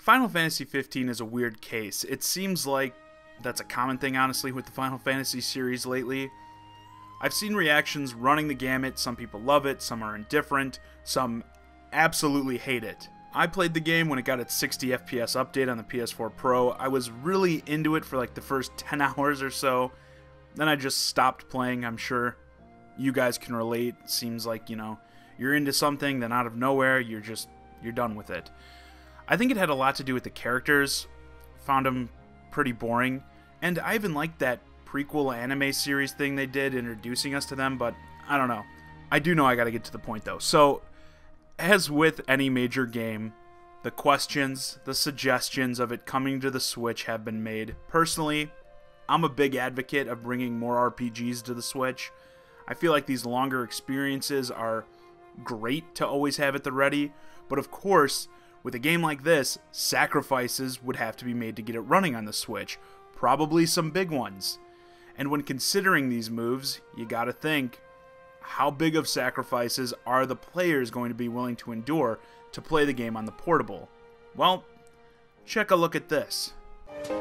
Final Fantasy 15 is a weird case. It seems like that's a common thing, honestly, with the Final Fantasy series lately. I've seen reactions running the gamut. Some people love it, some are indifferent, some absolutely hate it. I played the game when it got its 60 FPS update on the PS4 Pro. I was really into it for like the first 10 hours or so. Then I just stopped playing. I'm sure you guys can relate. Seems like, you know, you're into something, then out of nowhere, you're done with it. I think it had a lot to do with the characters. Found them pretty boring. And I even liked that prequel anime series thing they did, introducing us to them, but I don't know. I do know I gotta get to the point though. So, as with any major game, the questions, the suggestions of it coming to the Switch have been made. Personally, I'm a big advocate of bringing more RPGs to the Switch. I feel like these longer experiences are great to always have at the ready, but of course, with a game like this, sacrifices would have to be made to get it running on the Switch. Probably some big ones. And when considering these moves, you gotta think, how big of sacrifices are the players going to be willing to endure to play the game on the portable? Well, check a look at this. See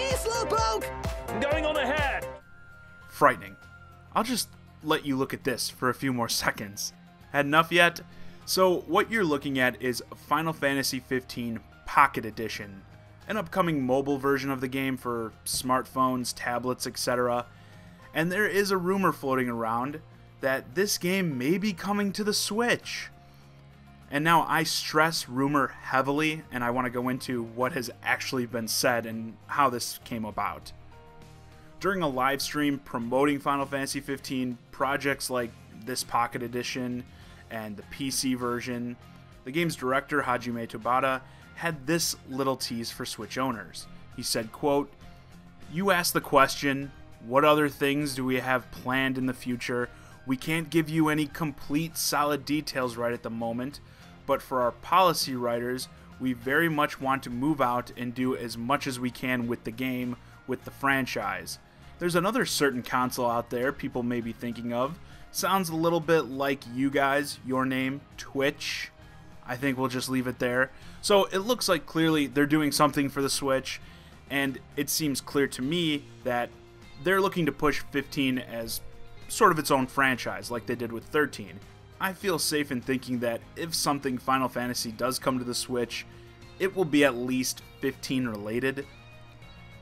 you, Slowpoke! I'm going on ahead! Frightening. I'll just let you look at this for a few more seconds. Had enough yet? So what you're looking at is Final Fantasy 15 Pocket Edition, an upcoming mobile version of the game for smartphones, tablets, etc. And there is a rumor floating around that this game may be coming to the Switch. And now I stress rumor heavily, and I want to go into what has actually been said and how this came about. During a live stream promoting Final Fantasy 15, projects like this Pocket Edition and the PC version, the game's director, Hajime Tabata, had this little tease for Switch owners. He said, quote, "You asked the question, what other things do we have planned in the future? We can't give you any complete solid details right at the moment, but for our policy writers, we very much want to move out and do as much as we can with the game, with the franchise. There's another certain console out there people may be thinking of. Sounds a little bit like you guys, your name, Twitch. I think we'll just leave it there." So it looks like clearly they're doing something for the Switch, and it seems clear to me that they're looking to push 15 as sort of its own franchise, like they did with 13. I feel safe in thinking that if something Final Fantasy does come to the Switch, it will be at least 15 related.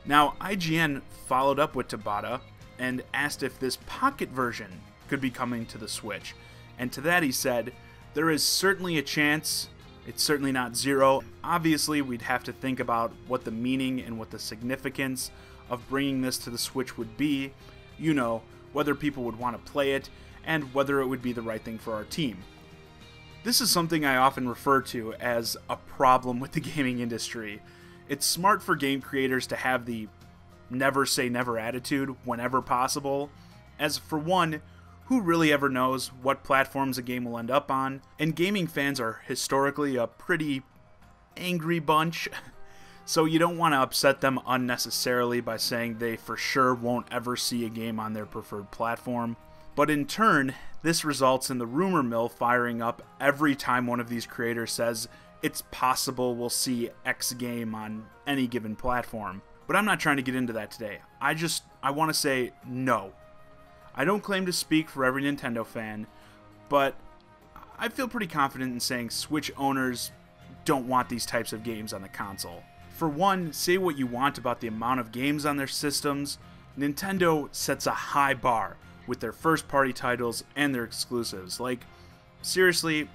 Now, IGN followed up with Tabata and asked if this Pocket version could be coming to the Switch, and to that he said, "There is certainly a chance. It's certainly not zero. Obviously, we'd have to think about what the meaning and what the significance of bringing this to the Switch would be, you know, whether people would want to play it, and whether it would be the right thing for our team." This is something I often refer to as a problem with the gaming industry. It's smart for game creators to have the never say never attitude whenever possible, as for one, who really ever knows what platforms a game will end up on, and gaming fans are historically a pretty angry bunch, so you don't want to upset them unnecessarily by saying they for sure won't ever see a game on their preferred platform. But in turn, this results in the rumor mill firing up every time one of these creators says it's possible we'll see X game on any given platform. But I'm not trying to get into that today. I want to say no. I don't claim to speak for every Nintendo fan, but I feel pretty confident in saying Switch owners don't want these types of games on the console. For one, say what you want about the amount of games on their systems, Nintendo sets a high bar with their first-party titles and their exclusives. Like, seriously,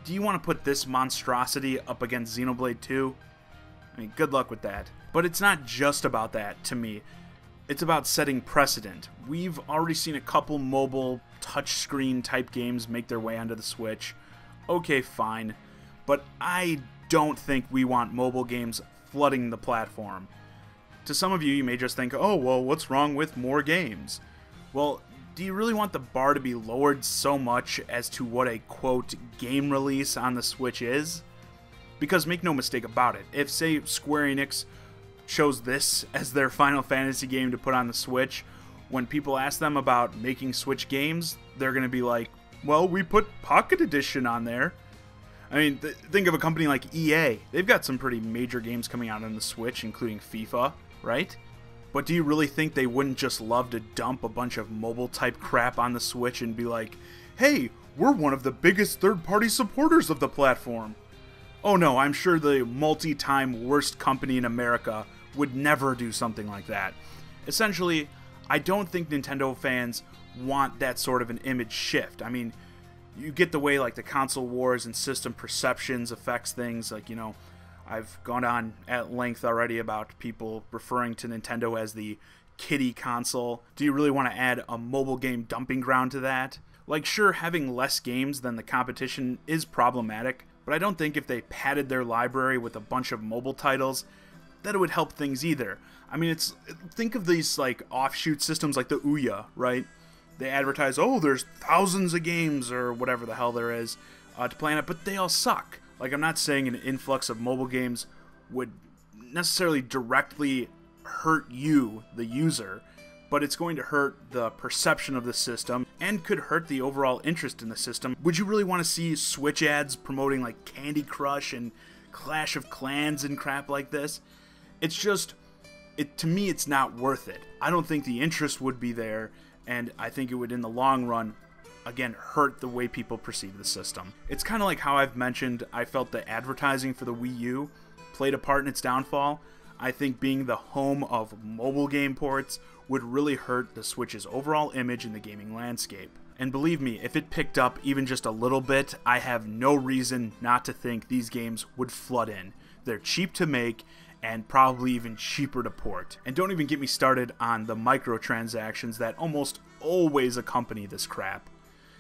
do you want to put this monstrosity up against Xenoblade 2? I mean, good luck with that. But it's not just about that, to me. It's about setting precedent. We've already seen a couple mobile, touchscreen type games make their way onto the Switch. Okay, fine. But I don't think we want mobile games flooding the platform. To some of you, you may just think, oh, well, what's wrong with more games? Well, do you really want the bar to be lowered so much as to what a, quote, game release on the Switch is? Because make no mistake about it, if, say, Square-Enix chose this as their Final Fantasy game to put on the Switch, when people ask them about making Switch games, they're going to be like, well, we put Pocket Edition on there. I mean, think of a company like EA. They've got some pretty major games coming out on the Switch, including FIFA, right? But do you really think they wouldn't just love to dump a bunch of mobile-type crap on the Switch and be like, hey, we're one of the biggest third-party supporters of the platform? Oh no, I'm sure the multi-time worst company in America would never do something like that. Essentially, I don't think Nintendo fans want that sort of an image shift. I mean, you get the way like the console wars and system perceptions affects things. Like, you know, I've gone on at length already about people referring to Nintendo as the kiddie console. Do you really want to add a mobile game dumping ground to that? Like, sure, having less games than the competition is problematic, but I don't think if they padded their library with a bunch of mobile titles, that it would help things either. I mean, think of these like offshoot systems like the Ouya, right? They advertise, oh, there's thousands of games or whatever the hell there is to play on it, but they all suck. Like, I'm not saying an influx of mobile games would necessarily directly hurt you, the user, but it's going to hurt the perception of the system and could hurt the overall interest in the system. Would you really want to see Switch ads promoting like Candy Crush and Clash of Clans and crap like this? It's just, to me, it's not worth it. I don't think the interest would be there, and I think it would, in the long run, again, hurt the way people perceive the system. It's kind of like how I've mentioned I felt the advertising for the Wii U played a part in its downfall. I think being the home of mobile game ports would really hurt the Switch's overall image in the gaming landscape. And believe me, if it picked up even just a little bit, I have no reason not to think these games would flood in. They're cheap to make, and probably even cheaper to port. And don't even get me started on the microtransactions that almost always accompany this crap.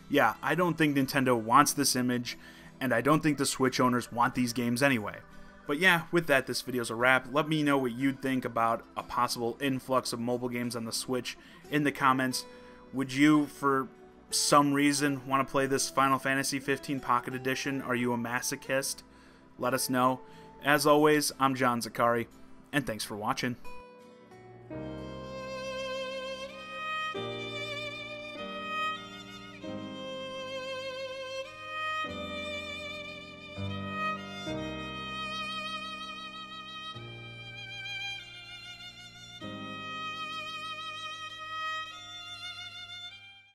Yeah, I don't think Nintendo wants this image, and I don't think the Switch owners want these games anyway. But yeah, with that, this video's a wrap. Let me know what you'd think about a possible influx of mobile games on the Switch in the comments. Would you, for some reason, want to play this Final Fantasy XV Pocket Edition? Are you a masochist? Let us know. As always, I'm John Zakari, and thanks for watching.